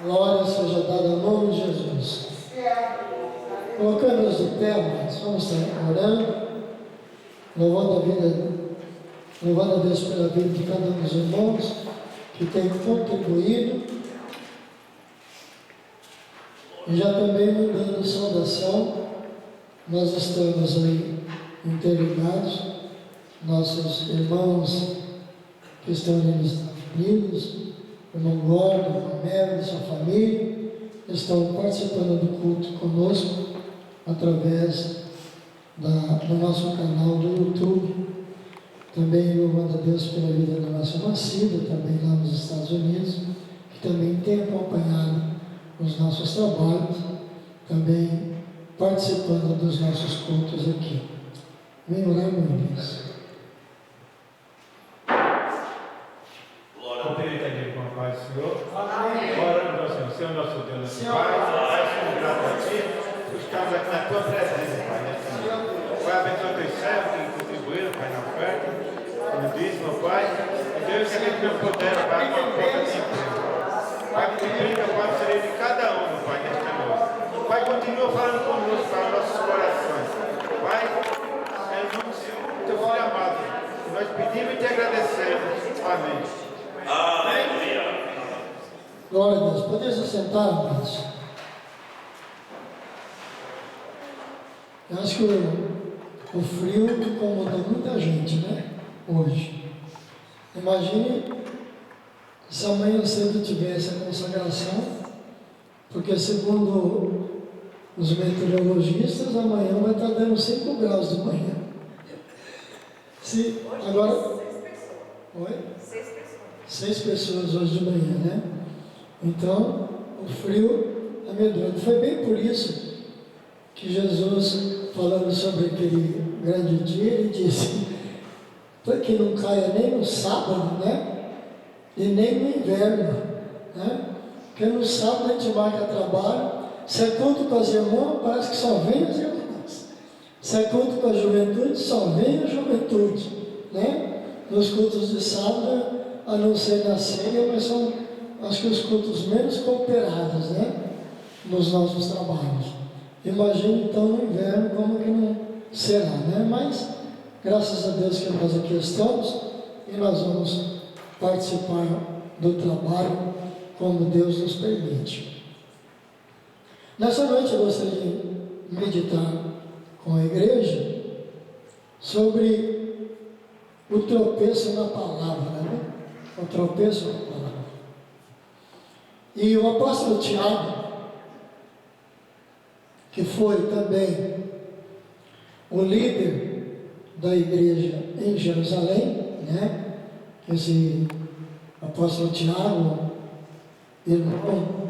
Glória seja dada ao nome de Jesus. Colocando-nos de pé, mas vamos estar orando, louvando a Deus pela vida de cada um dos irmãos que tem contribuído. E já também mandando saudação, nós estamos aí interligados, nossos irmãos que estão ali nos Estados Unidos, o irmão Gordo, o irmão Melo e sua família, estão participando do culto conosco através do nosso canal do YouTube. Também louvando a Deus pela vida da nossa Macida, também lá nos Estados Unidos, que também tem acompanhado os nossos trabalhos, também participando dos nossos cultos aqui. Vem orar, meu Deus. Glória a Deus, com a paz do Senhor. Amém. Orando ao Senhor, Senhor nosso Deus, nosso Pai, somos gratos a Ti, por estarmos aqui na Tua presença, Pai, nesta noite. Pai, abençoa Teus servos que contribuíram, Pai, na oferta, como disse, meu Pai, e Deus que a gente não puder, Pai, com a porta de emprego. Pai, que brinca, Pai, seria de cada um, Pai, nesta noite. Pai, continua falando conosco, Pai, nossos corações. Pai, é o nome do Teu Filho amado, nós pedimos e Te agradecemos. Amém. Aleluia. Glória a Deus. Podeis se sentar, amados? Eu acho que o frio incomodou muita gente, né? Hoje. Imagine se amanhã cedo tivesse a consagração, porque segundo os meteorologistas, amanhã vai estar dando 5 graus de manhã. Agora. 6 pessoas hoje de manhã, né? Então, o frio amedronta. Foi bem por isso que Jesus, falando sobre aquele grande dia, ele disse para que não caia nem no sábado, né? E nem no inverno, né? Porque no sábado a gente marca trabalho, se é culto com as irmãs, parece que só vem as irmãs. Se é culto com a juventude, só vem a juventude, né? Nos cultos de sábado, a não ser na ceia, mas são, acho que, os cultos menos cooperados, né? Nos nossos trabalhos. Imagine então no inverno como que não será, né? Mas, graças a Deus que nós aqui estamos e nós vamos participar do trabalho como Deus nos permite. Nessa noite eu gostaria de meditar com a igreja sobre o tropeço na palavra, né? O tropeço na palavra. E o apóstolo Tiago, que foi também o líder da igreja em Jerusalém, né? Esse apóstolo Tiago, irmão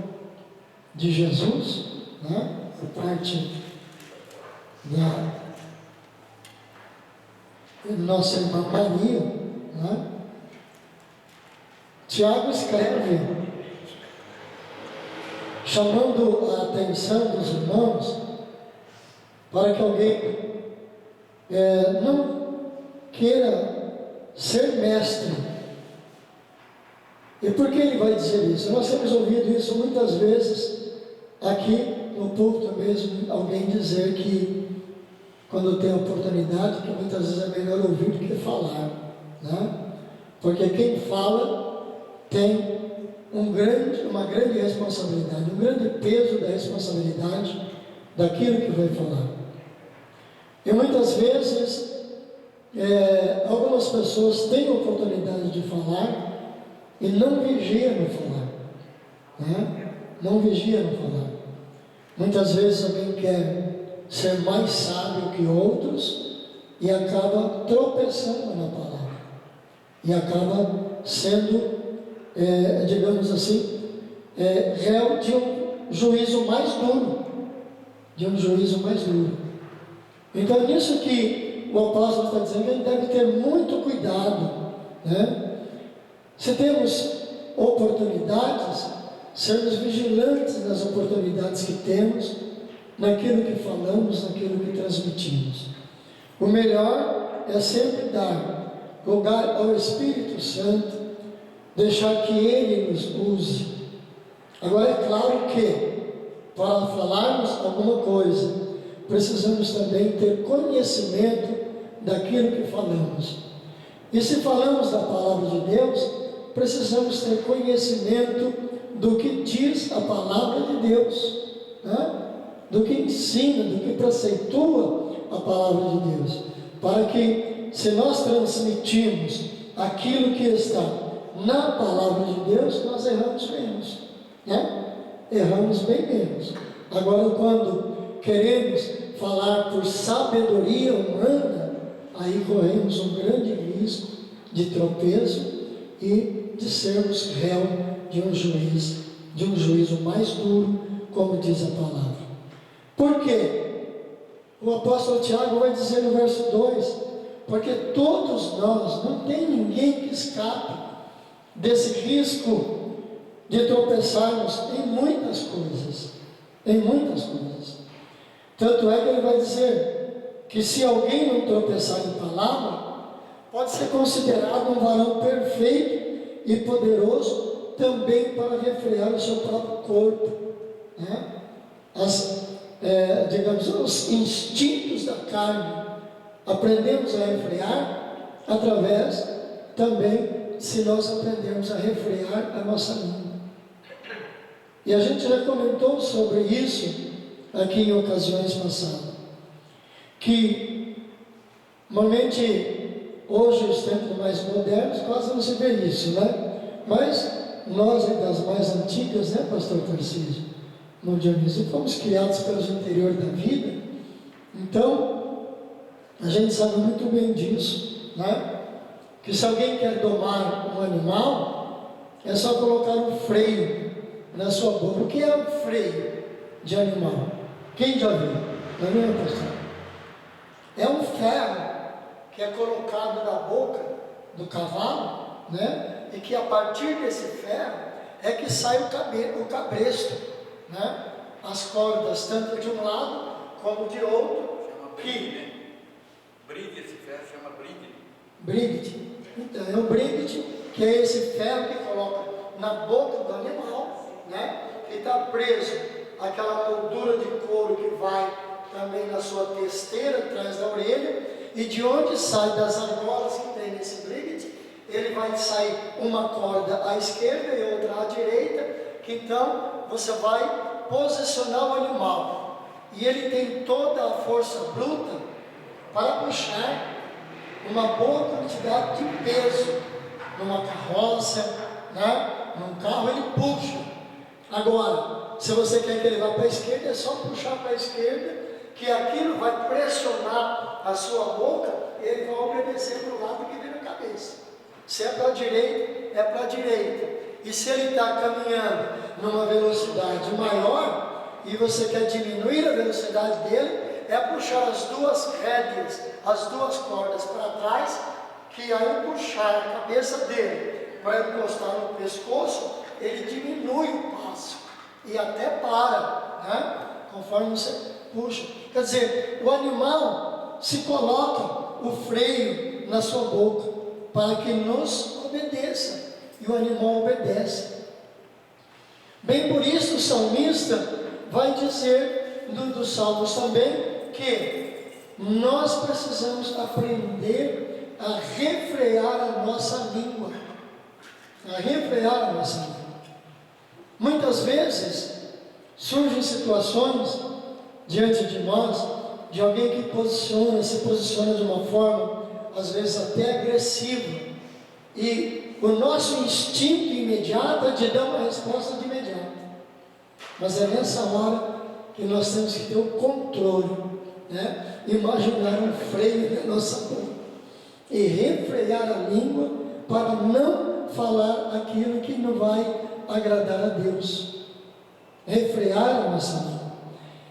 de Jesus, né? Por parte da nossa irmã Maria, né? Tiago escreve, chamando a atenção dos irmãos, para que alguém não queira ser mestre. E por que ele vai dizer isso? Nós temos ouvido isso muitas vezes, aqui no púlpito mesmo, alguém dizer que, quando tem oportunidade, que muitas vezes é melhor ouvir do que falar, né? Porque quem fala tem uma grande responsabilidade, um grande peso da responsabilidade daquilo que vai falar. E muitas vezes, algumas pessoas têm oportunidade de falar e não vigiam no falar, né? Não vigiam no falar. Muitas vezes alguém quer ser mais sábio que outros e acaba tropeçando na palavra e acaba sendo, digamos assim, réu de um juízo mais duro, Então é nisso que o apóstolo está dizendo que a gente deve ter muito cuidado, né? Se temos oportunidades, sermos vigilantes nas oportunidades que temos, naquilo que falamos, naquilo que transmitimos. O melhor é sempre dar lugar ao Espírito Santo, deixar que Ele nos use, Agora é claro que, para falarmos alguma coisa, precisamos também ter conhecimento daquilo que falamos. E se falamos da palavra de Deus, precisamos ter conhecimento do que diz a palavra de Deus, né? Do que ensina, do que preceitua a palavra de Deus, para que, se nós transmitirmos aquilo que está na palavra de Deus, nós erramos menos, né? Erramos bem menos. Agora, quando queremos falar por sabedoria humana, aí corremos um grande risco de tropeço e de sermos réu de um juízo mais duro, como diz a palavra. Por quê? O apóstolo Tiago vai dizer no verso 2: porque todos nós, não tem ninguém que escape desse risco de tropeçarmos em muitas coisas, tanto é que ele vai dizer que se alguém não tropeçar em palavra, pode ser considerado um varão perfeito e poderoso também para refrear o seu próprio corpo, né? Digamos, os instintos da carne, aprendemos a refrear através também, se nós aprendermos a refrear a nossa língua. E a gente já comentou sobre isso aqui em ocasiões passadas, que normalmente hoje os tempos mais modernos quase não se vê isso, né? Mas nós das mais antigas, né, pastor Tarcísio, no Dionísio, fomos criados pelos interiores da vida, então a gente sabe muito bem disso, né? Que se alguém quer domar um animal, é só colocar um freio na sua boca. O que é um freio de animal? Quem já viu? Não é mesmo, pastor? É um ferro que é colocado na boca do cavalo, né? E que a partir desse ferro é que sai o cabresto, né? As cordas, tanto de um lado como de outro. Bride, esse ferro chama bride. Bride. Então, é o bride, que é esse ferro que coloca na boca do animal, né? Que está preso aquela moldura de couro que vai também na sua testeira, atrás da orelha, e de onde sai das argolas que tem nesse bride, ele vai sair uma corda à esquerda e outra à direita, que então você vai posicionar o animal, e ele tem toda a força bruta para puxar uma boa quantidade de peso numa carroça, né? Num carro ele puxa. Agora, se você quer que ele vá para a esquerda, é só puxar para a esquerda, que aquilo vai pressionar a sua boca, ele vai obedecer para o lado que vira a cabeça. Se é para a direita, é para a direita. E se ele está caminhando numa velocidade maior, e você quer diminuir a velocidade dele, é puxar as duas rédeas, as duas cordas para trás, que aí puxar a cabeça dele para encostar no pescoço, ele diminui o passo e até para, né? Conforme você puxa. Quer dizer, o animal se coloca o freio na sua boca para que nos obedeça, e o animal obedece. Bem, por isso o salmista vai dizer dos salmos também que nós precisamos aprender a refrear a nossa língua. Muitas vezes surgem situações diante de nós, de alguém que se posiciona de uma forma, às vezes até agressiva, e o nosso instinto imediato é de dar uma resposta de imediato. Mas é nessa hora que nós temos que ter o controle, né? Imaginar um freio na nossa boca e refrear a língua para não falar aquilo que não vai agradar a Deus. Refrear a nossa língua.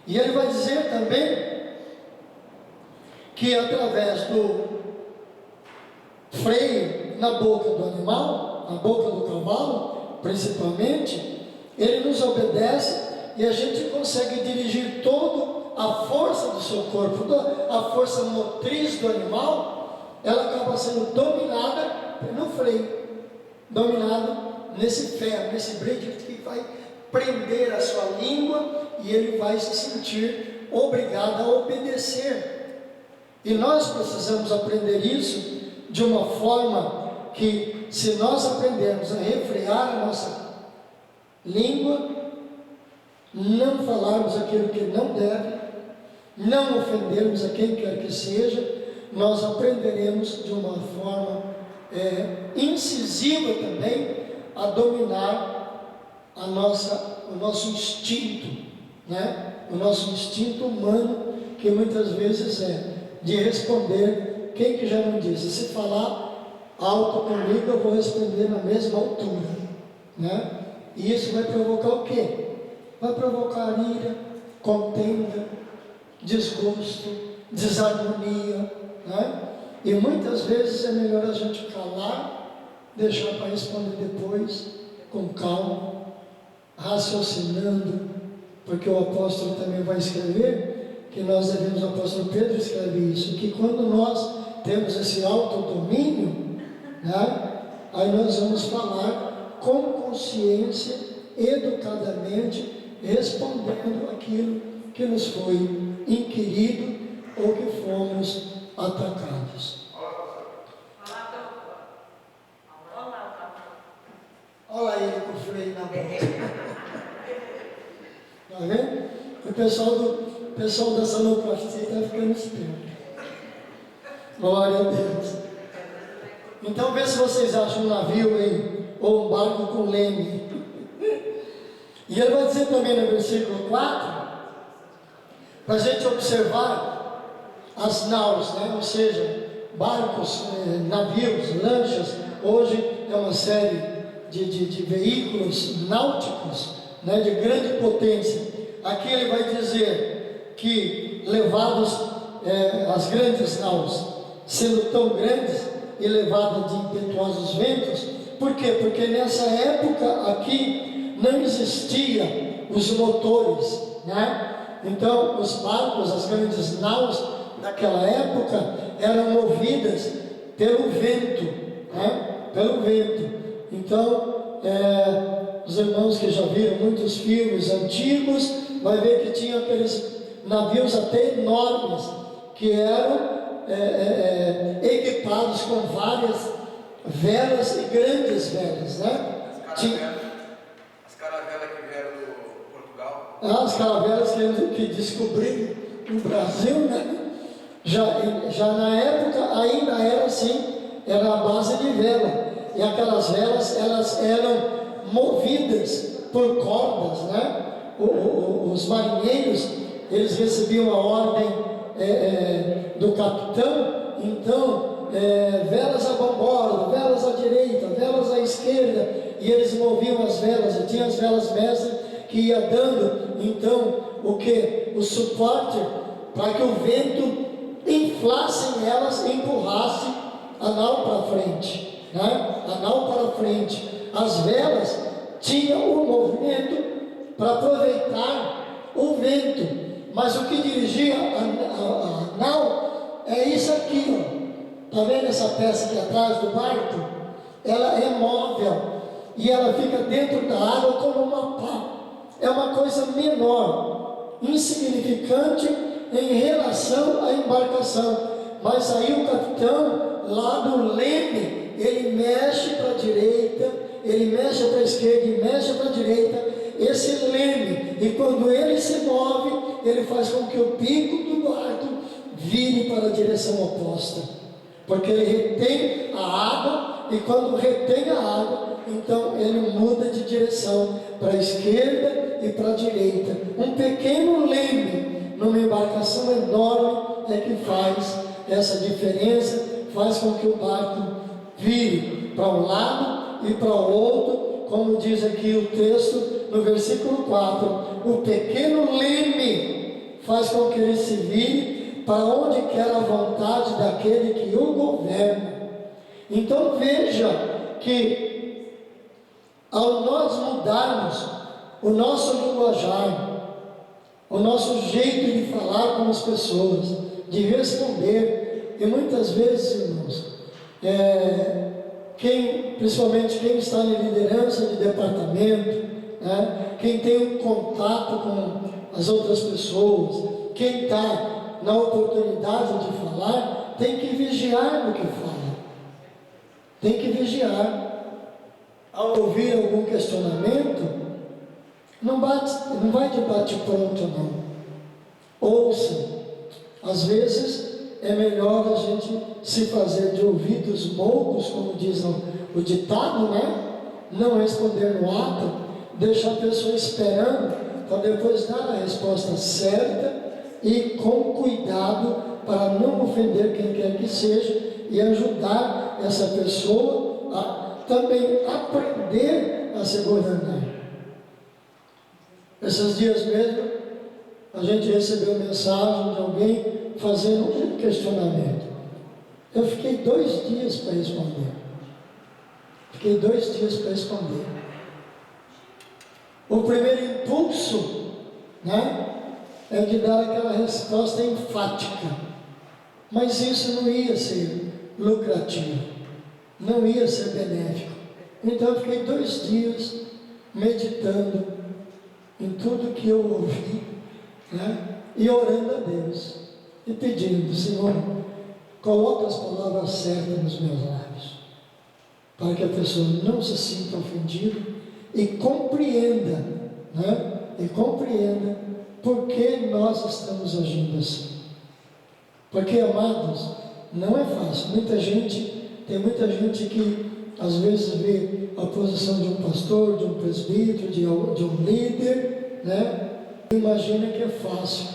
E ele vai dizer também que através do freio na boca do animal, na boca do cavalo, principalmente, ele nos obedece e a gente consegue dirigir toda a força do seu corpo, a força motriz do animal, ela acaba sendo dominada no freio, dominada nesse ferro, nesse bride que vai prender a sua língua e ele vai se sentir obrigado a obedecer. E nós precisamos aprender isso de uma forma que, se nós aprendermos a refrear a nossa língua, não falarmos aquilo que não deve, não ofendermos a quem quer que seja, nós aprenderemos de uma forma incisiva também a dominar o nosso instinto, né? O nosso instinto humano, que muitas vezes é de responder. Quem que já não disse? Se falar alto comigo, eu vou responder na mesma altura, né? E isso vai provocar o quê? Vai provocar ira, contenda, desgosto, desarmonia, né? E muitas vezes é melhor a gente calar, deixar para responder depois, com calma, raciocinando, porque o apóstolo também vai escrever que nós devemos, o apóstolo Pedro escreve isso, que quando nós temos esse autodomínio, né, aí nós vamos falar com consciência, educadamente, respondendo aquilo que nos foi inquirido ou que fomos atacados. Olha ele com o freio na boca. Está vendo? O pessoal da sonoplastia está ficando esperto. Glória a Deus. Então vê se vocês acham um navio aí, ou um barco com leme. E ele vai dizer também no versículo 4, para a gente observar as naus, né? Ou seja, barcos, navios, lanchas. Hoje é uma série de veículos náuticos, né, de grande potência. Aqui ele vai dizer que levados as grandes naus, sendo tão grandes e levadas de impetuosos ventos. Por quê? Porque nessa época aqui não existia os motores, né? Então os barcos, as grandes naus daquela época eram movidas pelo vento, né? Pelo vento. Então os irmãos que já viram muitos filmes antigos, vai ver que tinha aqueles navios até enormes, que eram equipados com várias velas e grandes velas, né? As caravelas que vieram do Portugal. As caravelas que descobriram no Brasil, né? Já na época ainda era assim, era a base de vela, e aquelas velas elas eram movidas por cordas, né? Os marinheiros, eles recebiam a ordem do capitão, então velas a bordo, velas à direita, velas à esquerda, e eles moviam as velas, e tinha as velas mestres que ia dando, então, o suporte para que o vento inflasse elas e empurrasse a nau para frente, né? A nau para frente. As velas tinham o movimento para aproveitar o vento, mas o que dirigia a nau é isso aqui, ó. Tá vendo essa peça aqui atrás do barco? Ela é móvel e ela fica dentro da água como uma pá. É uma coisa menor, insignificante em relação à embarcação, mas aí o capitão lá do leme, ele mexe para a direita, ele mexe para a esquerda e mexe para a direita, esse leme, e quando ele se move, ele faz com que o bico do barco vire para a direção oposta, porque ele retém a água, e quando retém a água, então ele muda de direção para a esquerda e para a direita. Um pequeno leme numa embarcação enorme é que faz essa diferença, faz com que o barco vire para um lado e para o outro, como diz aqui o texto no versículo 4, o pequeno leme faz com que ele se vire para onde quer a vontade daquele que o governa. Então veja que ao nós mudarmos o nosso linguajar, o nosso jeito de falar com as pessoas, de responder, e muitas vezes, irmãos, principalmente quem está em liderança de departamento, né? Quem tem um contato com as outras pessoas, quem está na oportunidade de falar, tem que vigiar no que fala. Tem que vigiar. Ao ouvir algum questionamento, não vai de bate-pronto, não. Ouça. Às vezes é melhor a gente se fazer de ouvidos moucos, como diz o ditado, né? Não responder no ato, deixar a pessoa esperando, para depois dar a resposta certa e com cuidado para não ofender quem quer que seja e ajudar essa pessoa a também aprender a se governar. Esses dias mesmo, a gente recebeu mensagem de alguém fazendo um questionamento. Eu fiquei 2 dias para responder. O primeiro impulso, né, é de dar aquela resposta enfática. Mas isso não ia ser lucrativo, não ia ser benéfico. Então eu fiquei 2 dias meditando em tudo que eu ouvi, né, e orando a Deus e pedindo: Senhor, coloca as palavras certas nos meus lábios, para que a pessoa não se sinta ofendida e compreenda, né, por que nós estamos agindo assim. Porque, amados, não é fácil. Tem muita gente que às vezes vê a posição de um pastor, de um presbítero, de um líder, né? Imagina que é fácil.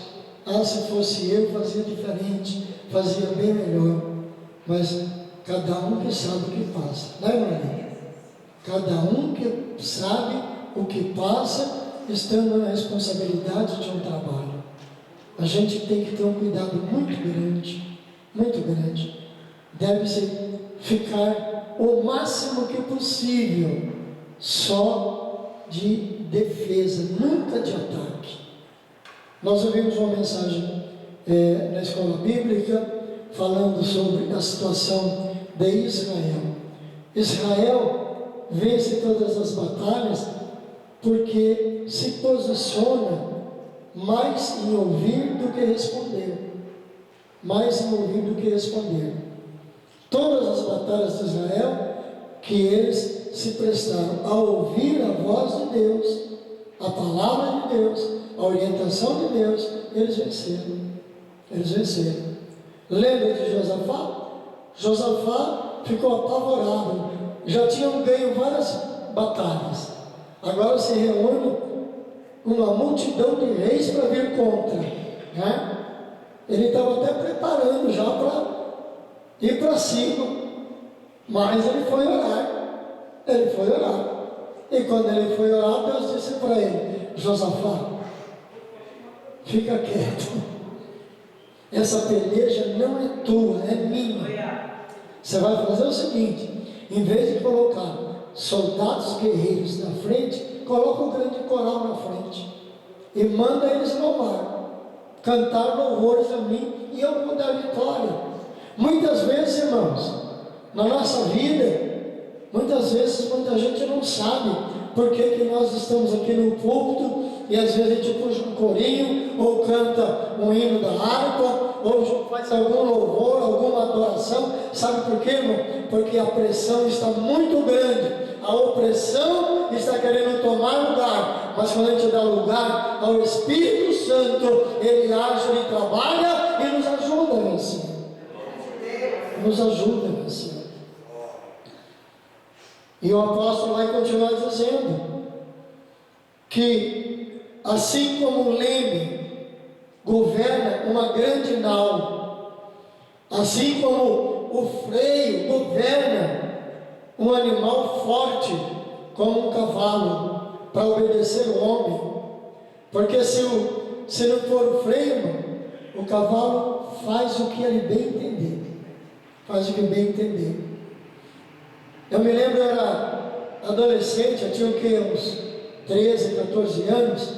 Se fosse eu, fazia diferente, fazia bem melhor. Mas cada um que sabe o que passa, né, Maria? Cada um que sabe o que passa, estando na responsabilidade de um trabalho. A gente tem que ter um cuidado muito grande, muito grande. Deve-se ficar o máximo que possível só de defesa, nunca de ataque. Nós ouvimos uma mensagem na escola bíblica falando sobre a situação de Israel. Israel vence todas as batalhas porque se posiciona mais em ouvir do que responder. Todas as batalhas de Israel, que eles se prestaram a ouvir a voz de Deus, a palavra de Deus, a orientação de Deus, eles venceram. Lembra de Josafá? Josafá ficou apavorado. Já tinham ganho várias batalhas. Agora se reúne uma multidão de reis para vir contra, né? Ele estava até preparando já para ir para cima, mas ele foi orar. E quando ele foi orar, Deus disse para ele: Josafá, fica quieto, essa peleja não é tua, é minha. Você vai fazer o seguinte: em vez de colocar soldados guerreiros na frente, coloca um grande coral na frente e manda eles no mar cantar louvores a mim, e eu vou dar vitória. Muitas vezes, irmãos, na nossa vida, muita gente não sabe por que nós estamos aqui no púlpito, e às vezes a gente puxa um corinho, ou canta um hino da harpa, ou faz algum louvor, alguma adoração. Sabe por quê, irmão? Porque a pressão está muito grande, a opressão está querendo tomar lugar, mas quando a gente dá lugar ao Espírito Santo, Ele age, Ele trabalha e nos ajuda a vencer. E o apóstolo vai continuar dizendo que assim como o leme governa uma grande nau, assim como o freio governa um animal forte como um cavalo, para obedecer o homem, porque se não for o freio, o cavalo faz o que ele bem entender. Eu me lembro, eu era adolescente, eu tinha uns 13, 14 anos,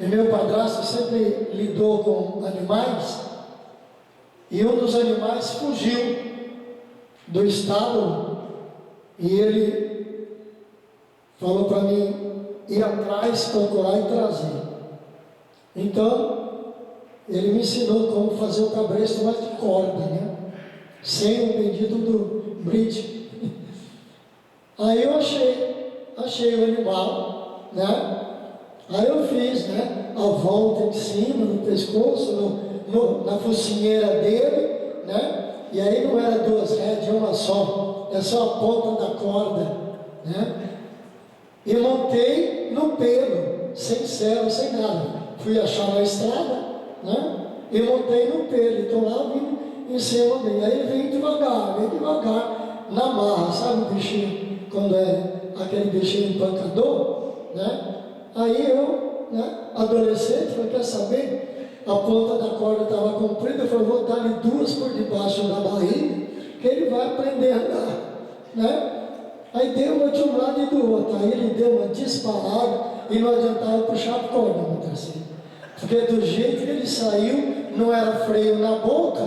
e meu padrasto sempre lidou com animais, e um dos animais fugiu do estábulo, e ele falou para mim: ir atrás, procurar e trazer. Então, ele me ensinou como fazer o cabresto mais de corda, né? Sem o bendito do bridge. Aí eu achei o animal, né? Aí eu fiz, né, a volta em cima, no pescoço, na focinheira dele, né? E aí não era 2 rédeas, uma só, é só a ponta da corda, né? E montei no pelo, sem cela, sem nada. Fui achar na estrada, né? E montei no pelo, estou lá vindo em cima dele. Aí ele vem devagar, na marra, sabe o bichinho, quando é aquele bichinho empancador, né? Aí eu, né, adolescente, falei, quer saber? A ponta da corda estava comprida, eu falei, vou dar-lhe 2 por debaixo da barriga, que ele vai aprender a andar, né? Aí deu uma de um lado e do outro, aí ele deu uma disparada e não adiantava puxar a corda, meu terceiro. Porque do jeito que ele saiu, não era freio na boca,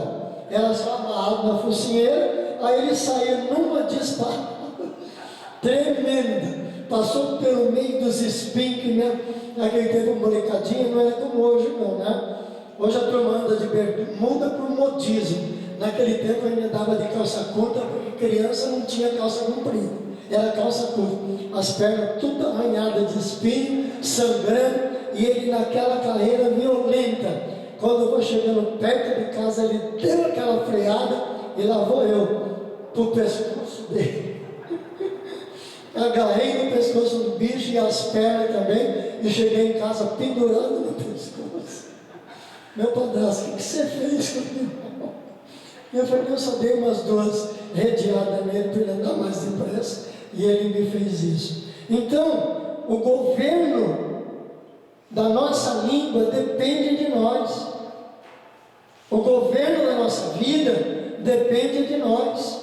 era só amarrado na focinheira, aí ele saiu numa disparada tremenda. Passou pelo meio dos espinhos, né? Naquele tempo, molecadinha, não era como hoje, não, né? Hoje a turma anda de bermuda por modismo. Naquele tempo ainda andava de calça curta, porque criança não tinha calça comprida, era calça curta. As pernas tudo arranhadas de espinho, sangrando, e ele naquela carreira violenta. Quando eu vou chegando perto de casa, ele deu aquela freada e lá vou eu pro pescoço dele. Agarrei no pescoço do bicho e as pernas também, e cheguei em casa pendurado no pescoço. Meu padrasto, o que você fez comigo? Eu falei, eu só dei umas 2 redeadas nele para ele andar mais depressa, e ele me fez isso. Então, o governo da nossa língua depende de nós. O governo da nossa vida depende de nós.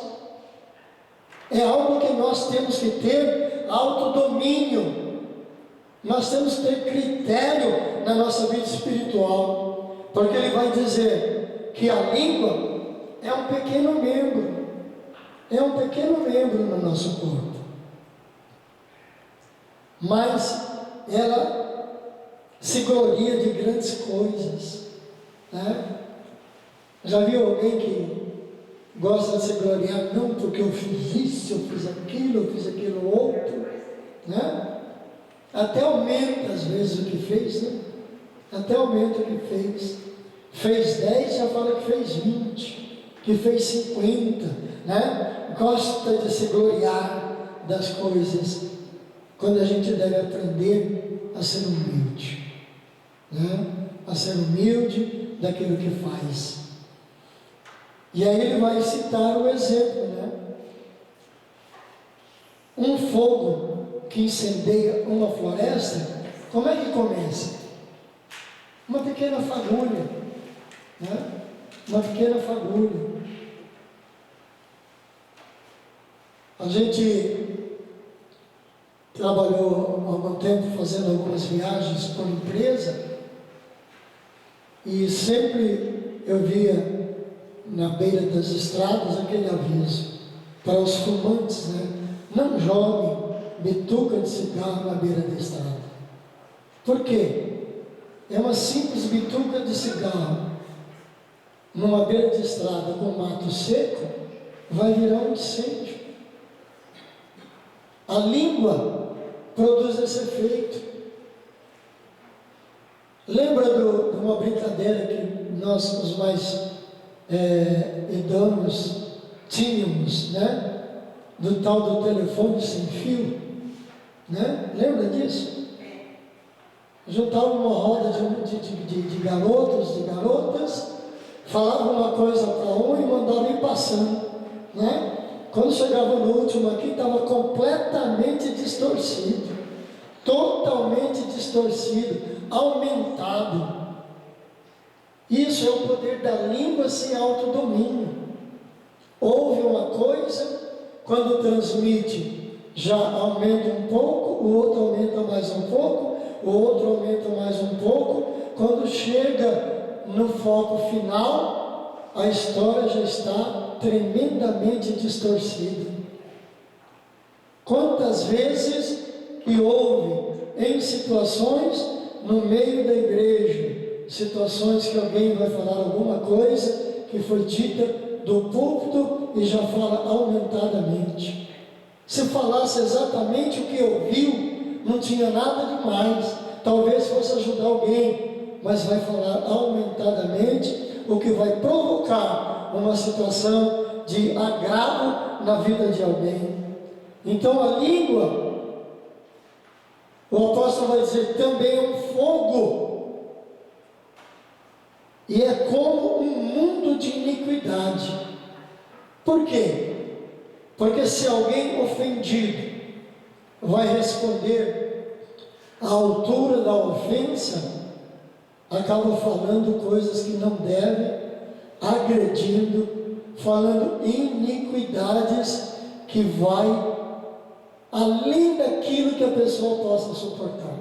É algo que nós temos que ter autodomínio. Nós temos que ter critério na nossa vida espiritual. Porque ele vai dizer que a língua é um pequeno membro. É um pequeno membro no nosso corpo. Mas ela se gloria de grandes coisas, né? Já viu alguém que gosta de se gloriar? Não, porque eu fiz isso, eu fiz aquilo outro, né? Até aumenta às vezes o que fez, né? Até aumenta o que fez. Fez 10, já fala que fez 20, que fez 50, né? Gosta de se gloriar das coisas, quando a gente deve aprender a ser humilde, né? A ser humilde daquilo que faz. E aí ele vai citar o exemplo, né? Um fogo que incendeia uma floresta, como é que começa? Uma pequena fagulha, né? Uma pequena fagulha. A gente trabalhou há algum tempo fazendo algumas viagens por empresa, e sempre eu via na beira das estradas aquele aviso para os fumantes, né? Não joguem bituca de cigarro na beira da estrada. Por quê? É uma simples bituca de cigarro numa beira de estrada com mato seco, vai virar um incêndio. A língua produz esse efeito. Lembra de uma brincadeira que nós, os mais idôneos, tínhamos, né? Do tal do telefone sem fio, né? Lembra disso? Juntavam uma roda de garotos, de garotas, falavam uma coisa para um e mandavam ir passando, né? Quando chegava no último aqui, estava completamente distorcido, totalmente distorcido, aumentado. Isso é o poder da língua sem autodomínio. Ouve uma coisa, quando transmite, já aumenta um pouco, o outro aumenta mais um pouco, o outro aumenta mais um pouco. Quando chega no foco final, a história já está tremendamente distorcida. Quantas vezes que houve em situações no meio da igreja, situações que alguém vai falar alguma coisa que foi dita do púlpito e já fala aumentadamente. Se falasse exatamente o que ouviu, não tinha nada demais, talvez fosse ajudar alguém, mas vai falar aumentadamente, o que vai provocar uma situação de agravo na vida de alguém. Então a língua, o apóstolo vai dizer, também é um fogo, e é como um mundo de iniquidade. Por quê? Porque se alguém ofendido vai responder à altura da ofensa, acaba falando coisas que não deve, agredindo, falando iniquidades que vai além daquilo que a pessoa possa suportar.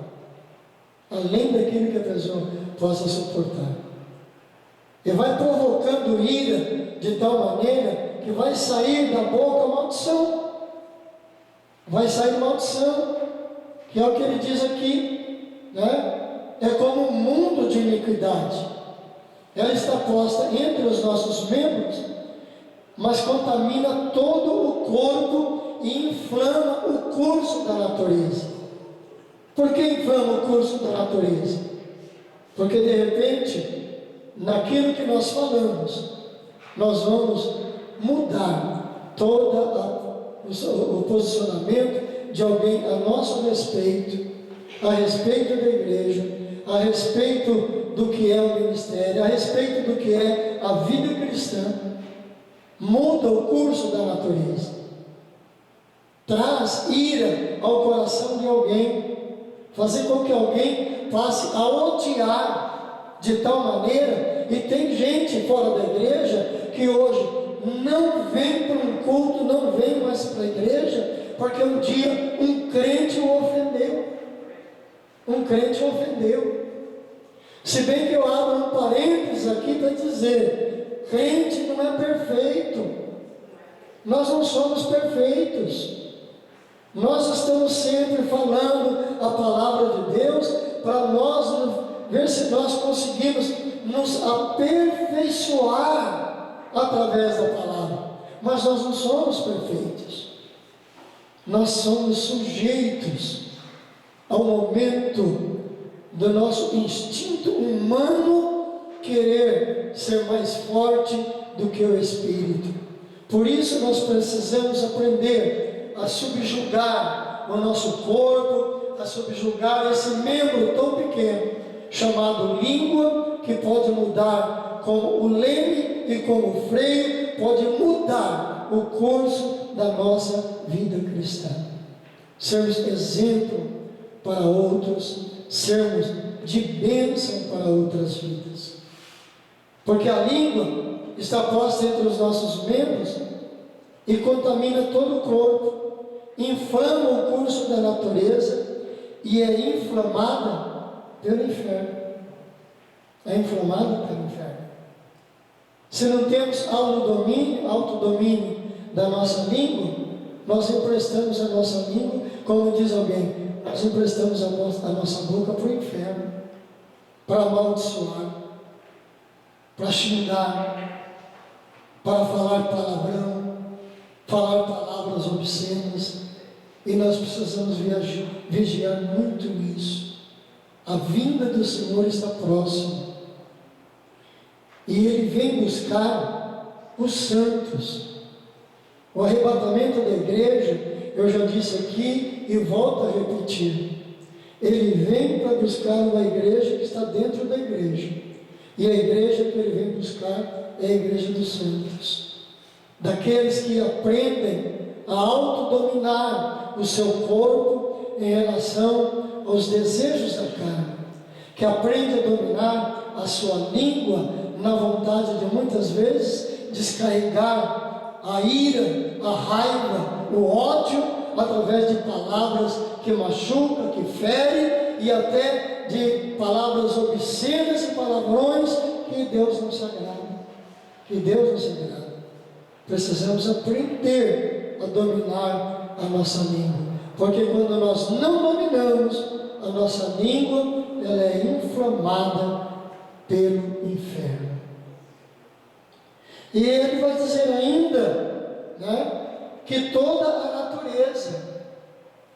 Além daquilo que a pessoa possa suportar. E vai provocando ira de tal maneira que vai sair da boca maldição. Vai sair maldição, que é o que ele diz aqui, né? É como um mundo de iniquidade. Ela está posta entre os nossos membros, mas contamina todo o corpo e inflama o curso da natureza. Por que inflama o curso da natureza? Porque de repente, naquilo que nós falamos, nós vamos mudar todo o posicionamento de alguém a nosso respeito, a respeito da igreja, a respeito do que é o ministério, a respeito do que é a vida cristã. Muda o curso da natureza, traz ira ao coração de alguém, fazer com que alguém passe a odiar de tal maneira. E tem gente fora da igreja que hoje não vem para um culto, não vem mais para a igreja, porque um dia um crente o ofendeu. Um crente o ofendeu. Se bem que eu abro um parênteses aqui para dizer, crente não é perfeito. Nós não somos perfeitos. Nós estamos sempre falando a palavra de Deus para nós ver se nós conseguimos nos aperfeiçoar através da palavra. Mas nós não somos perfeitos. Nós somos sujeitos ao momento do nosso instinto humano querer ser mais forte do que o Espírito. Por isso nós precisamos aprender a subjugar o nosso corpo, a subjugar esse membro tão pequeno, chamado língua, que pode mudar como o leme e como o freio, pode mudar o curso da nossa vida cristã. Sermos exemplo para outros, sermos de bênção para outras vidas. Porque a língua está posta entre os nossos membros e contamina todo o corpo, inflama o curso da natureza e é inflamada pelo inferno. É inflamada pelo inferno. Se não temos autodomínio da nossa língua, nós emprestamos a nossa língua, como diz alguém, nós emprestamos a nossa boca para o inferno, para amaldiçoar, para xingar, para falar palavrão, falar palavras obscenas, e nós precisamos vigiar muito isso. A vinda do Senhor está próxima, e Ele vem buscar os santos. O arrebatamento da igreja, eu já disse aqui e volto a repetir, Ele vem para buscar uma igreja que está dentro da igreja, e a igreja que Ele vem buscar é a igreja dos santos, daqueles que aprendem a autodominar o seu corpo em relação aos desejos da carne, que aprende a dominar a sua língua na vontade de muitas vezes descarregar a ira, a raiva, o ódio através de palavras que machucam, que ferem, e até de palavras obscenas e palavrões que Deus não se agrada. Que Deus não se agrada. Precisamos aprender a dominar a nossa língua, porque quando nós não dominamos, a nossa língua ela é inflamada pelo inferno. E ele vai dizer ainda, né, que toda a natureza,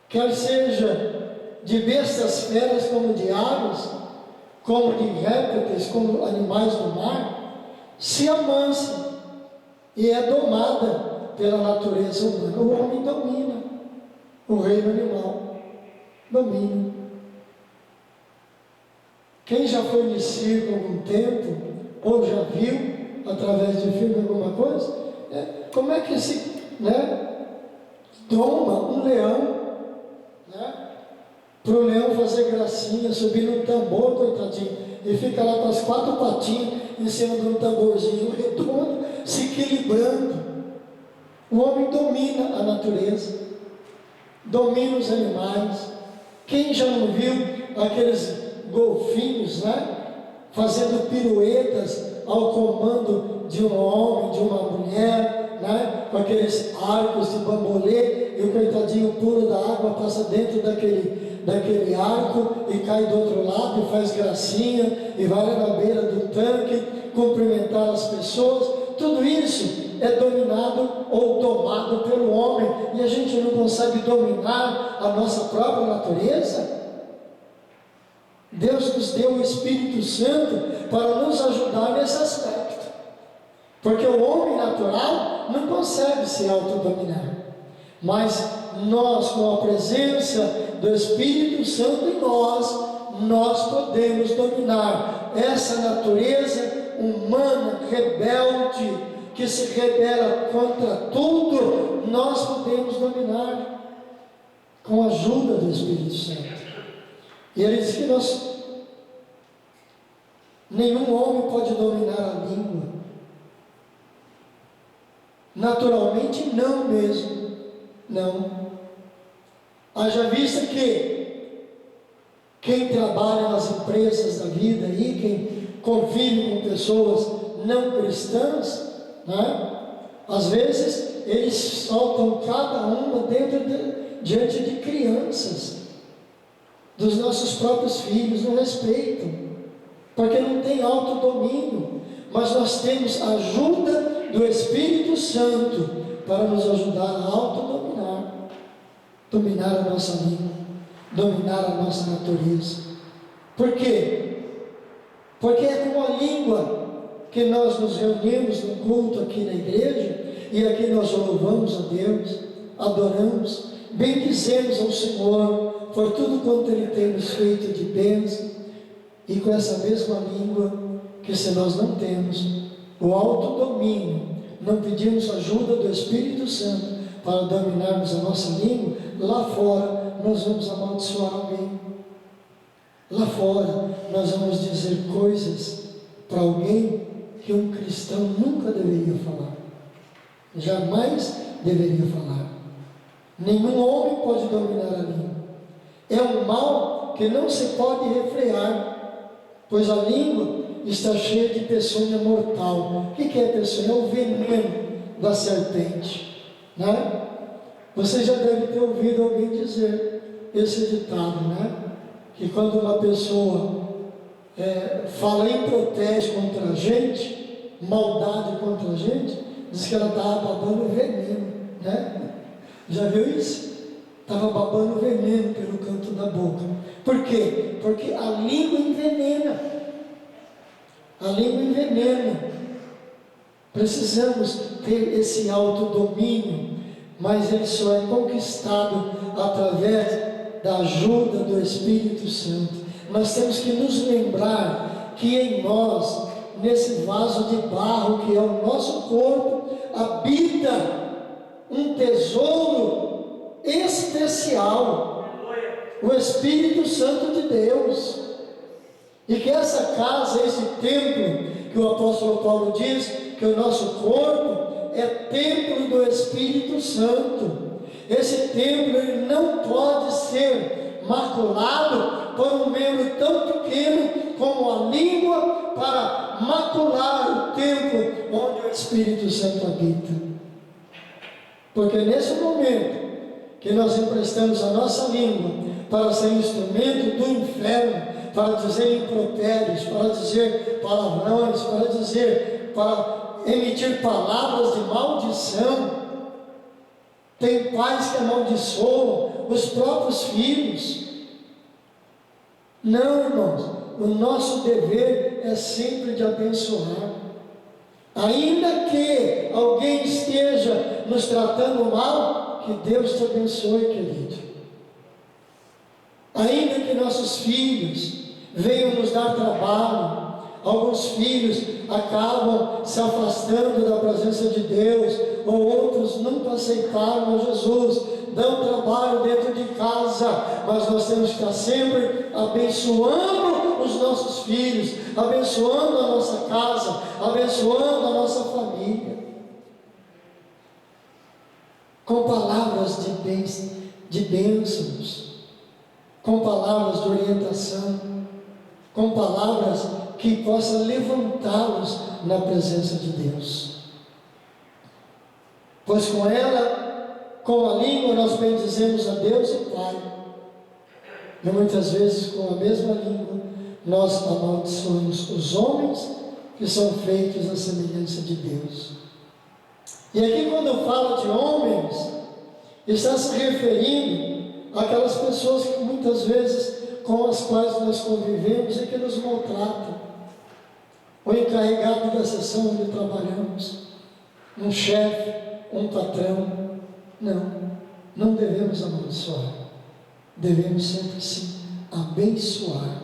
quer seja de bestas feras como de aves, como de répteis, como animais do mar, se amansa e é domada pela natureza humana. O homem domina o reino animal, domina. Quem já foi no circo algum tempo, ou já viu, através de filme, alguma coisa, como é que se, doma um leão, para o leão fazer gracinha, subir no tambor, coitadinho, e fica lá com as 4 patinhas em cima de um tamborzinho redondo, se equilibrando. O homem domina a natureza, domina os animais. Quem já não viu aqueles golfinhos, fazendo piruetas ao comando de um homem, de uma mulher, com aqueles arcos de bambolê, e o coitadinho pula da água, passa dentro daquele arco e cai do outro lado e faz gracinha e vai lá na beira do tanque cumprimentar as pessoas. Tudo isso é dominado ou domado pelo homem, e a gente não consegue dominar a nossa própria natureza. Deus nos deu o Espírito Santo para nos ajudar nesse aspecto, porque o homem natural não consegue se autodominar, mas nós, com a presença do Espírito Santo em nós podemos dominar essa natureza humana rebelde, que se rebela contra tudo. Nós podemos dominar com a ajuda do Espírito Santo. E ele diz que nenhum homem pode dominar a língua. Naturalmente não mesmo, não. Haja vista que quem trabalha nas empresas da vida aí, quem convive com pessoas não cristãs, às vezes eles soltam cada uma diante de crianças, dos nossos próprios filhos, não respeitam, porque não tem autodomínio. Mas nós temos a ajuda do Espírito Santo para nos ajudar a autodominar, dominar a nossa língua, dominar a nossa natureza. Por quê? Porque é com a língua que nós nos reunimos no culto aqui na igreja, e aqui nós louvamos a Deus, adoramos, bendizemos ao Senhor por tudo quanto Ele tem nos feito de bênção, e com essa mesma língua, que se nós não temos o autodomínio, não pedimos ajuda do Espírito Santo para dominarmos a nossa língua, lá fora nós vamos amaldiçoar alguém, lá fora nós vamos dizer coisas para alguém que um cristão nunca deveria falar, jamais deveria falar. Nenhum homem pode dominar a língua. É um mal que não se pode refrear, pois a língua está cheia de peçonha mortal. O que é peçonha? É o veneno da serpente, Você já deve ter ouvido alguém dizer esse ditado, que quando uma pessoa fala em protesto contra a gente, maldade contra a gente, diz que ela estava babando veneno, Já viu isso? Estava babando veneno pelo canto da boca. Por quê? Porque a língua envenena. A língua envenena. Precisamos ter esse autodomínio, mas ele só é conquistado através da ajuda do Espírito Santo. Nós temos que nos lembrar que em nós, nesse vaso de barro que é o nosso corpo, habita um tesouro especial, o Espírito Santo de Deus, e que essa casa, esse templo, que o apóstolo Paulo diz que o nosso corpo é templo do Espírito Santo. Esse templo ele não pode ser maculado por um membro tão pequeno como a língua para macular o templo onde o Espírito Santo habita. Porque nesse momento que nós emprestamos a nossa língua para ser instrumento do inferno, para dizer impropérios, para dizer palavrões, para emitir palavras de maldição. Tem pais que amaldiçoam os próprios filhos. Não, irmãos, o nosso dever é sempre de abençoar. Ainda que alguém esteja nos tratando mal, que Deus te abençoe, querido. Ainda que nossos filhos venham nos dar trabalho, alguns filhos acabam se afastando da presença de Deus, ou outros nunca aceitaram a Jesus, dão trabalho dentro de casa, mas nós temos que estar sempre abençoando os nossos filhos, abençoando a nossa casa, abençoando a nossa família, com palavras de bênçãos, com palavras de orientação, com palavras que possam levantá-los na presença de Deus. Pois com ela, com a língua, nós bendizemos a Deus e Pai. E muitas vezes, com a mesma língua, nós amaldiçoamos os homens que são feitos à semelhança de Deus. E aqui, quando fala de homens, está se referindo àquelas pessoas que muitas vezes com as quais nós convivemos e que nos maltratam. O encarregado da seção onde trabalhamos, um chefe, um patrão. Não devemos amaldiçoar. Devemos sempre sim abençoar.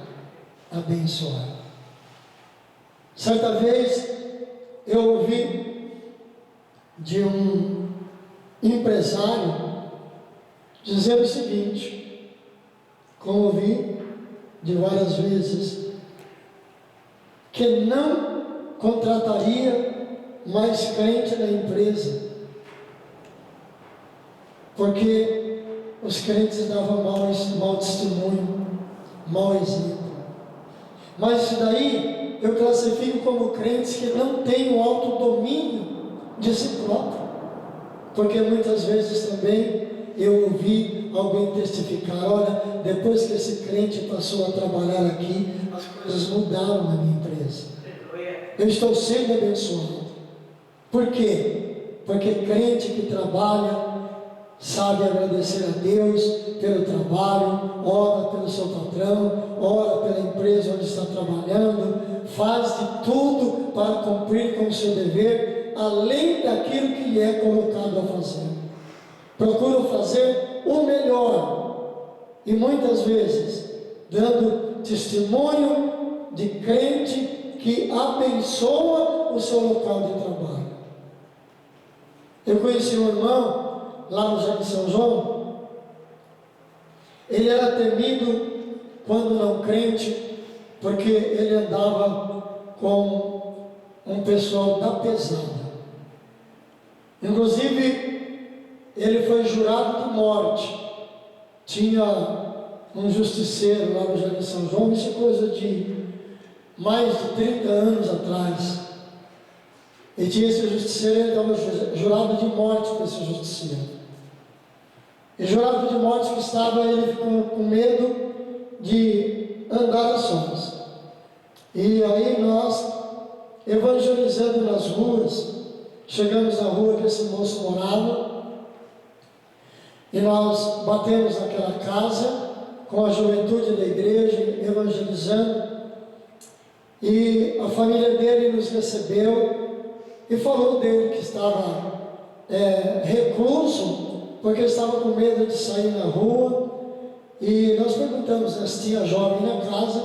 Certa vez eu ouvi de um empresário dizer o seguinte, como ouvi de várias vezes, que não contrataria mais crente na empresa, porque os crentes davam mau testemunho, mau exemplo. Mas isso daí eu classifico como crentes que não têm o autodomínio de si próprio, porque muitas vezes também eu ouvi alguém testificar, olha, depois que esse crente passou a trabalhar aqui, as coisas mudaram na minha empresa. Eu estou sendo abençoado. Por quê? Porque crente que trabalha sabe agradecer a Deus pelo trabalho, ora pelo seu patrão, ora pela empresa onde está trabalhando, faz de tudo para cumprir com o seu dever, além daquilo que lhe é colocado a fazer. Procura fazer o melhor, e muitas vezes dando testemunho de crente que abençoa o seu local de trabalho. Eu conheci um irmão lá no Jardim São João. Ele era temido quando não crente, porque ele andava com um pessoal da pesada. Inclusive, ele foi jurado de morte. Tinha um justiceiro lá no Jardim São João, isso é coisa de mais de 30 anos atrás. E tinha esse justiceiro, ele estava jurado de morte para esse justiceiro. E jurado de morte que estava, ele ficou com medo de andar a sós. E aí nós, evangelizando nas ruas, chegamos na rua que esse moço morava, e nós batemos naquela casa, com a juventude da igreja, evangelizando, e a família dele nos recebeu, e falou dele que estava recluso, porque estava com medo de sair na rua. E nós perguntamos se tinha jovem na casa,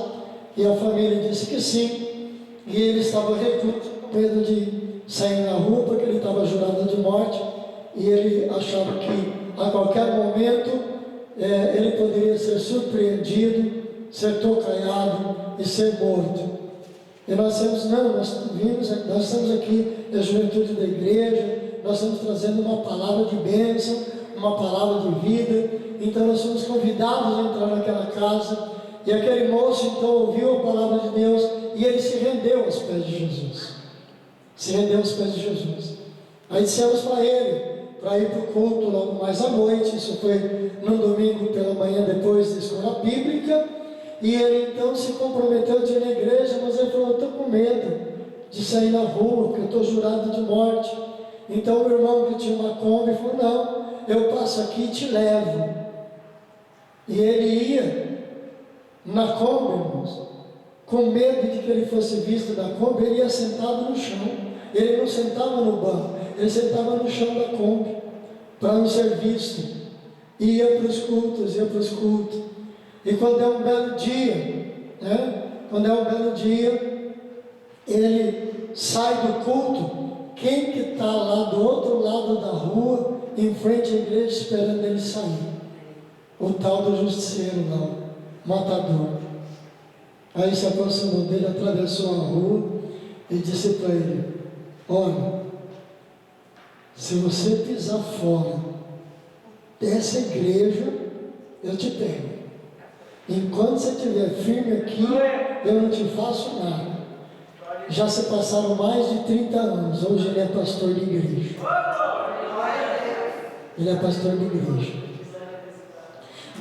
e a família disse que sim, e ele estava recluso, com medo de sair na rua, porque ele estava jurado de morte, e ele achava que a qualquer momento ele poderia ser surpreendido, ser tocaiado e ser morto. E nós temos, nós estamos aqui da juventude da igreja, nós estamos trazendo uma palavra de bênção, uma palavra de vida. Então nós fomos convidados a entrar naquela casa, e aquele moço então ouviu a palavra de Deus, e ele se rendeu aos pés de Jesus. Aí dissemos para ele, para ir para o culto logo mais à noite. Isso foi no domingo pela manhã, depois da escola bíblica. E ele então se comprometeu de ir na igreja, mas ele falou: eu estou com medo de sair na rua, porque eu estou jurado de morte. Então o irmão que tinha uma Kombi falou: não, eu passo aqui e te levo. E ele ia na Kombi, irmãos, com medo de que ele fosse visto na Kombi. Ele ia sentado no chão, ele não sentava no banco, ele sentava no chão da Kombi, para não ser visto. Ia para os cultos, E quando é um belo dia, ele sai do culto. Quem que está lá do outro lado da rua, em frente à igreja, esperando ele sair? O tal do justiceiro lá, o matador. Aí se aproximou dele, atravessou a rua e disse para ele: olha, se você pisar fora dessa igreja, eu te pego. Enquanto você estiver firme aqui, eu não te faço nada. Já se passaram mais de 30 anos. Hoje ele é pastor de igreja.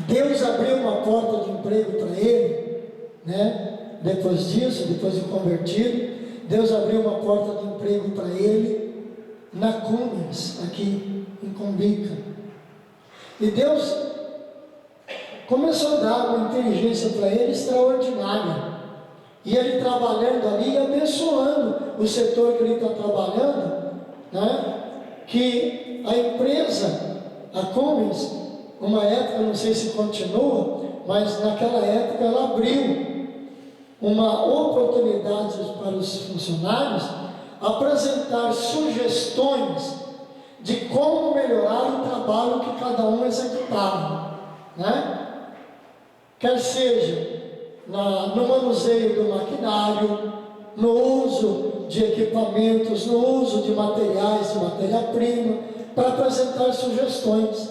Deus abriu uma porta de emprego para ele, né? Depois disso, depois de convertido, Deus abriu uma porta de emprego para ele na Cummins, aqui em Cumbica. E Deus começou a dar uma inteligência para ele extraordinária. E ele trabalhando ali, abençoando o setor que ele está trabalhando, né? Que a empresa, a Cummins, uma época, não sei se continua, mas naquela época ela abriu uma oportunidade para os funcionários apresentar sugestões de como melhorar o trabalho que cada um executava, né? Quer seja no manuseio do maquinário, no uso de equipamentos, no uso de materiais, de matéria-prima, para apresentar sugestões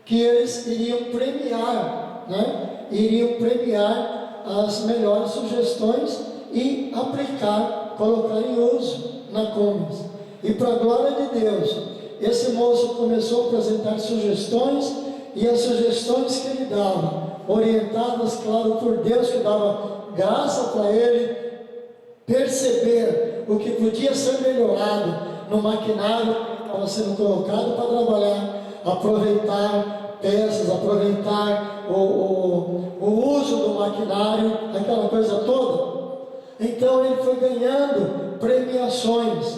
que eles iriam premiar, né? Iriam premiar as melhores sugestões e aplicar, colocar em uso na Cummins. E para a glória de Deus, esse moço começou a apresentar sugestões, e as sugestões que ele dava, orientadas, claro, por Deus, que dava graça para ele perceber o que podia ser melhorado no maquinário que estava sendo colocado para trabalhar, aproveitar peças, aproveitar o uso do maquinário, aquela coisa toda. Então ele foi ganhando premiações,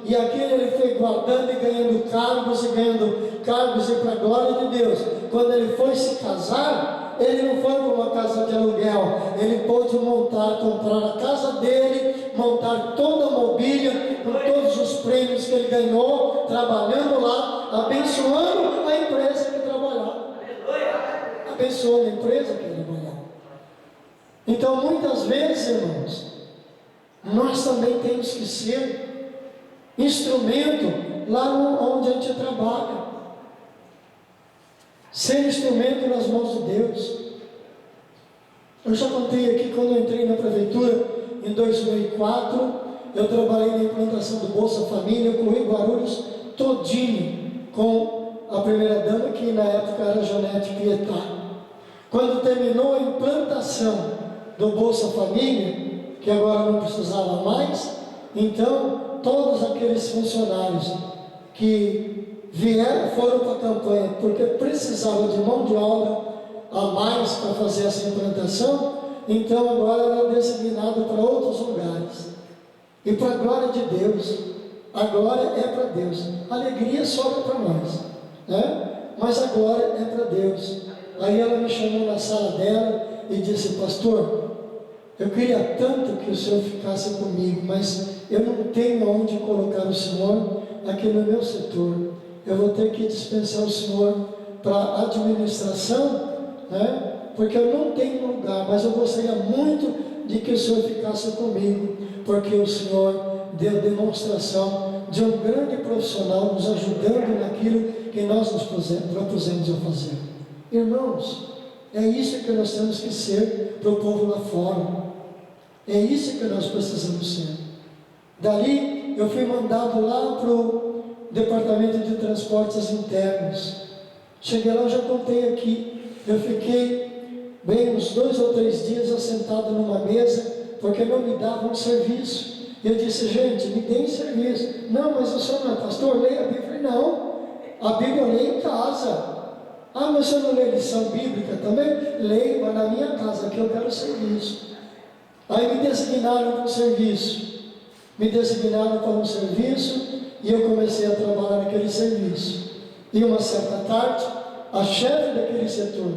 e aquilo ele foi guardando e ganhando cargos, e para a glória de Deus. Quando ele foi se casar, ele não foi para uma casa de aluguel, ele pôde comprar a casa dele, montar toda a mobília, com todos os prêmios que ele ganhou, trabalhando lá, abençoando a empresa que trabalhava. Abençoando a empresa que ele trabalhava. Então, muitas vezes, irmãos, nós também temos que ser instrumento lá onde a gente trabalha. Ser instrumento nas mãos de Deus. Eu já contei aqui, quando eu entrei na prefeitura em 2004, eu trabalhei na implantação do Bolsa Família, eu corri Guarulhos todinho com a primeira dama, que na época era Janete Pietá. Quando terminou a implantação do Bolsa Família, que agora não precisava mais, então todos aqueles funcionários que foram para a campanha porque precisavam de mão de obra a mais para fazer essa implantação, então agora era designado para outros lugares. E para a glória de Deus, a glória é para Deus, a alegria sobra para nós, né? Mas a glória é para Deus. Aí ela me chamou na sala dela e disse: pastor, eu queria tanto que o senhor ficasse comigo, mas eu não tenho onde colocar o senhor aqui no meu setor. Eu vou ter que dispensar o senhor para a administração, né? Porque eu não tenho lugar, mas eu gostaria muito de que o senhor ficasse comigo, porque o senhor deu demonstração de um grande profissional nos ajudando naquilo que nós nos propusemos a fazer. Irmãos, é isso que nós temos que ser para o povo lá fora. É isso que nós precisamos ser. Dali eu fui mandado lá para o departamento de transportes internos. Cheguei lá, eu já contei aqui, eu fiquei bem uns 2 ou 3 dias assentado numa mesa, porque não me davam serviço. Eu disse, gente, me deem serviço. Não, mas o senhor não é pastor? Leia a Bíblia. Eu falei, não, a Bíblia eu leio em casa. Ah, mas o senhor não lê lição bíblica também? Leio, mas na minha casa, aqui eu quero serviço. Aí me designaram para um serviço. Me designaram para um serviço e eu comecei a trabalhar naquele serviço. E uma certa tarde, a chefe daquele setor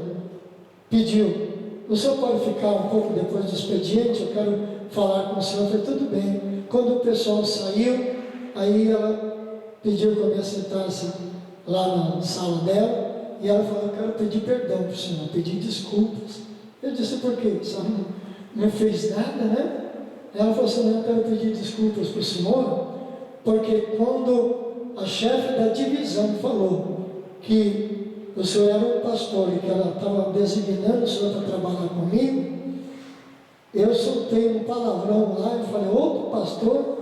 pediu, o senhor pode ficar um pouco depois do expediente? Eu quero falar com o senhor. Eu falei, tudo bem. Quando o pessoal saiu, aí ela pediu que eu me assentasse lá na sala dela. E ela falou, eu quero pedir perdão para o senhor, pedir desculpas. Eu disse, por quê? O senhor não fez nada, né? Ela falou assim, não, eu quero pedir desculpas para o senhor, porque quando a chefe da divisão falou que o senhor era um pastor e que ela estava designando o senhor para trabalhar comigo, eu soltei um palavrão lá e falei, outro pastor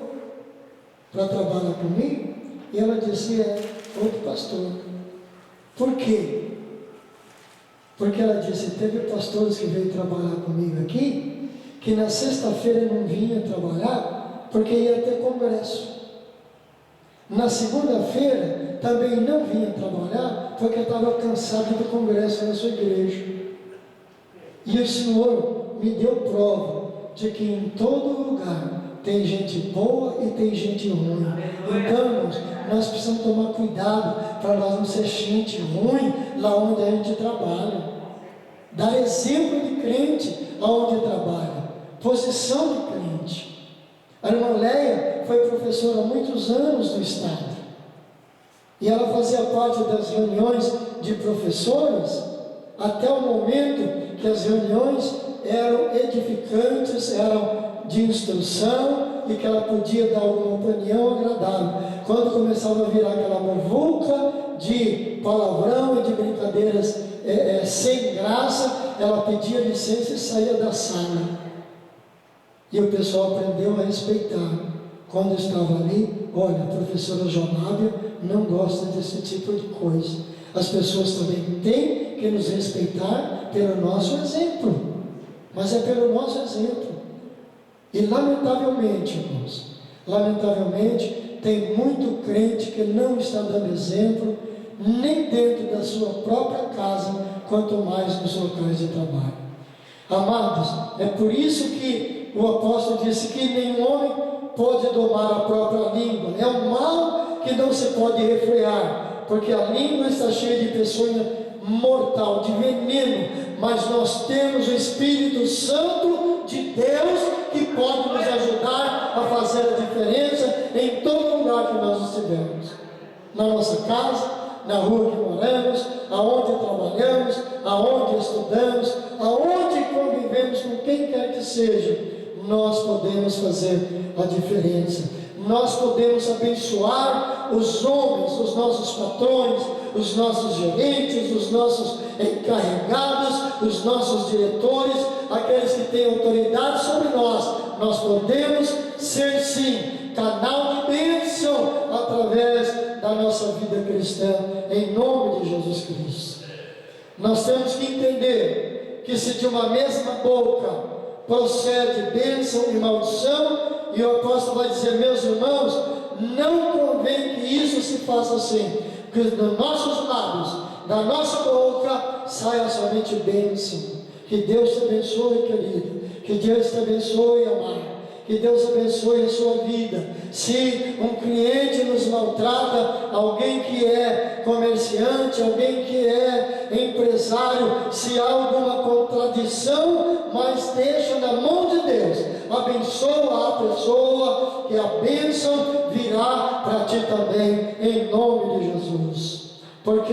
para trabalhar comigo? E ela disse, outro pastor. Por quê? Porque ela disse, teve pastores que veio trabalhar comigo aqui, que na sexta-feira não vinha trabalhar, porque ia ter congresso. Na segunda-feira também não vinha trabalhar, porque estava cansado do congresso na sua igreja. E o Senhor me deu prova de que em todo lugar tem gente boa e tem gente ruim. Então, nós precisamos tomar cuidado para nós não ser gente ruim lá onde a gente trabalha. Dar exemplo de crente aonde trabalha. Posição de crente. A irmã Leia foi professora há muitos anos no estado. E ela fazia parte das reuniões de professores até o momento que as reuniões eram edificantes, eram de instrução e que ela podia dar alguma opinião agradável. Quando começava a virar aquela muvuca de palavrão e de brincadeiras sem graça, ela pedia licença e saía da sala. E o pessoal aprendeu a respeitar. Quando estava ali, olha, a professora Jonábia não gosta desse tipo de coisa. As pessoas também têm que nos respeitar pelo nosso exemplo. Mas é pelo nosso exemplo. E lamentavelmente, irmãos, lamentavelmente, tem muito crente que não está dando exemplo, nem dentro da sua própria casa, quanto mais nos locais de trabalho. Amados, é por isso que o apóstolo disse que nenhum homem pode domar a própria língua. É um mal que não se pode refrear, porque a língua está cheia de peçonha mortal, de veneno, mas nós temos o Espírito Santo de Deus que pode nos ajudar a fazer a diferença em todo lugar que nós estivermos, na nossa casa, na rua que moramos, aonde trabalhamos, aonde estudamos, aonde convivemos com quem quer que seja, nós podemos fazer a diferença. Nós podemos abençoar os homens, os nossos patrões, os nossos gerentes, os nossos encarregados, os nossos diretores, aqueles que têm autoridade sobre nós. Nós podemos ser sim canal de bênção através da nossa vida cristã, em nome de Jesus Cristo. Nós temos que entender que se de uma mesma boca procede bênção e maldição, e o apóstolo vai dizer, meus irmãos, não convém que isso se faça assim, que dos nossos lábios, da nossa boca, saia somente bênção. Que Deus te abençoe, querido, que Deus te abençoe, amado, que Deus abençoe a sua vida. Se um cliente nos maltrata, alguém que é comerciante, alguém que é empresário, se há alguma contradição, mas deixa na mão de Deus, abençoa a pessoa, que a bênção virá para ti também, em nome de Jesus. Porque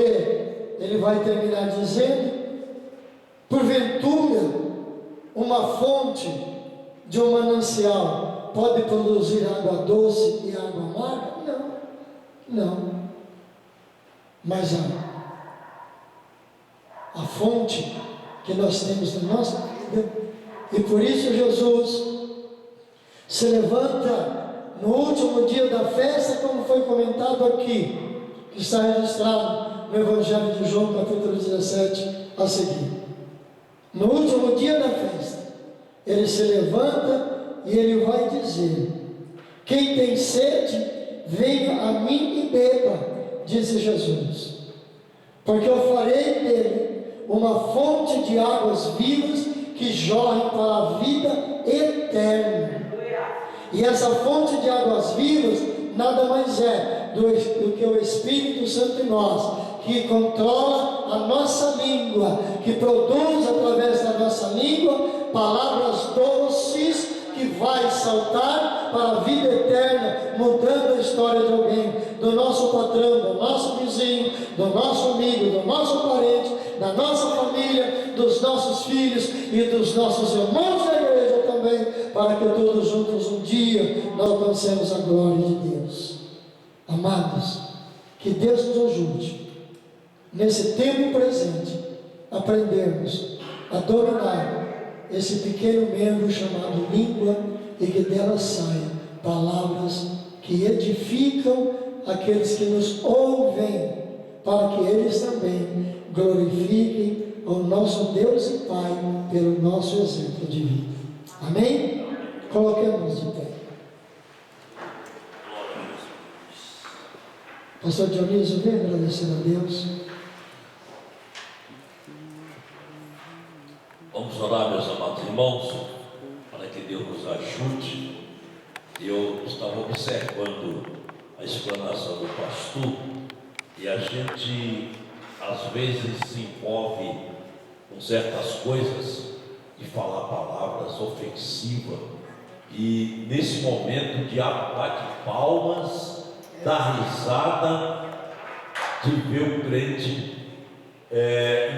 ele vai terminar dizendo, porventura, uma fonte de um manancial pode produzir água doce e água amarga? Não. Mas a fonte que nós temos na nossa vida, e por isso Jesus se levanta no último dia da festa, como foi comentado aqui, que está registrado no Evangelho de João, capítulo 17, a seguir. No último dia da festa, ele se levanta e ele vai dizer: quem tem sede, venha a mim e beba, disse Jesus, porque eu farei dele uma fonte de águas vivas que jorrem para a vida eterna. E essa fonte de águas vivas nada mais é do que o Espírito Santo em nós, que controla a nossa língua, que produz através da nossa língua palavras doces que vai saltar para a vida eterna, mudando a história de alguém, do nosso patrão, do nosso vizinho, do nosso amigo, do nosso parente, da nossa família, dos nossos filhos e dos nossos irmãos da igreja também, para que todos juntos um dia nós alcancemos a glória de Deus. Amados, que Deus nos ajude, nesse tempo presente, aprendermos a dominar esse pequeno membro chamado língua, e que dela saia palavras que edificam aqueles que nos ouvem, para que eles também glorifiquem ao nosso Deus e Pai pelo nosso exemplo de vida. Amém? Coloquemos de pé. Pastor Dionísio, vem agradecer a Deus. Vamos orar, meus amados irmãos, para que Deus nos ajude. Eu estava observando a explanação do pastor, e a gente às vezes se envolve com certas coisas de falar palavras ofensivas, e nesse momento o diabo bate palmas, dá risada de ver o crente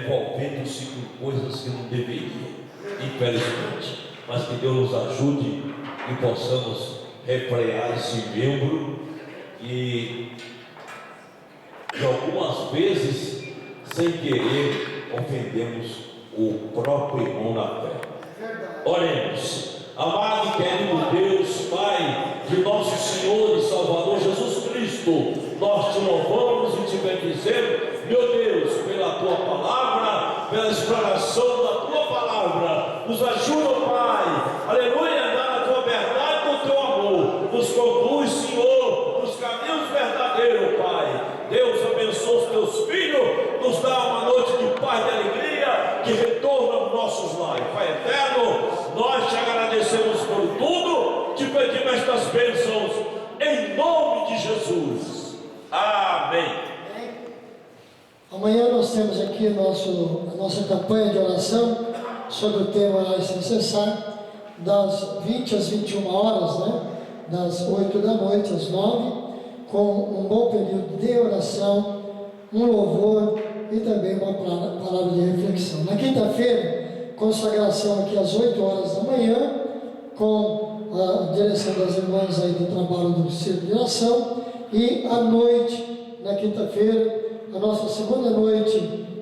envolvendo-se com coisas que não deveria, infelizmente. Mas que Deus nos ajude e possamos refrear esse membro, e algumas vezes, sem querer, ofendemos o próprio irmão na fé. Oremos. Amado e querido Deus, Pai de nosso Senhor e Salvador Jesus Cristo, nós te louvamos e te bendizemos, meu Deus, pela tua palavra, pela exploração da tua palavra. Nos ajuda, Pai, aleluia, a andar na tua verdade, no teu amor. Nos conduz, Senhor, nos caminhos verdadeiros, Pai. Deus abençoe os teus filhos, nos dá uma noite de paz e alegria, que retorna aos nossos lares. Pai eterno, nós te agradecemos por tudo, te pedimos estas bênçãos, em nome de Jesus. Amém. Amanhã nós temos aqui a nossa campanha de oração sobre o tema Orai Sem Cessar, das 20 às 21 horas, né? Das 8 da noite às 9, com um bom período de oração, um louvor e também uma palavra de reflexão. Na quinta-feira, consagração aqui às 8 horas da manhã, com a direção das irmãs aí do trabalho do Círculo de Oração, e à noite, na quinta-feira, a nossa segunda noite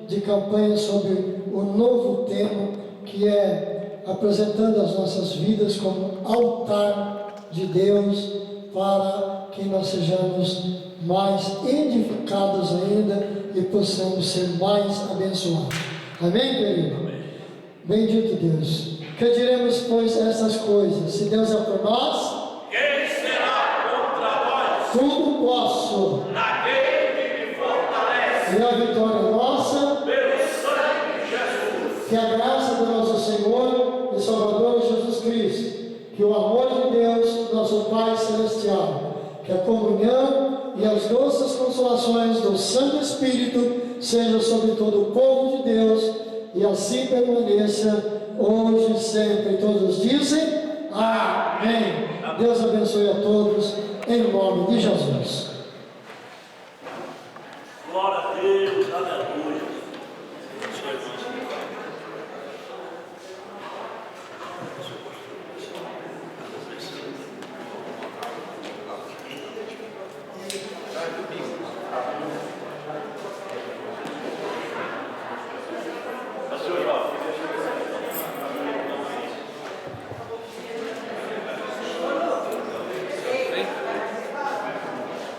de campanha sobre o novo tema, que é apresentando as nossas vidas como altar de Deus, para que nós sejamos mais edificados ainda e possamos ser mais abençoados. Amém, querido? Amém. Bendito Deus. Que diremos, pois, essas coisas? Se Deus é por nós, Quem será contra nós? tudo posso. Naquele que me fortalece. E a vitória é nossa, Pelo sangue de Jesus. que a graça do nosso Senhor e Salvador Jesus Cristo, que o amor de Deus, nosso Pai Celestial, que a comunhão e as doces consolações do Santo Espírito sejam sobre todo o povo de Deus, e assim permaneça hoje e sempre. Todos dizem amém. Deus abençoe a todos, em nome de Jesus. Glória a Deus, aleluia.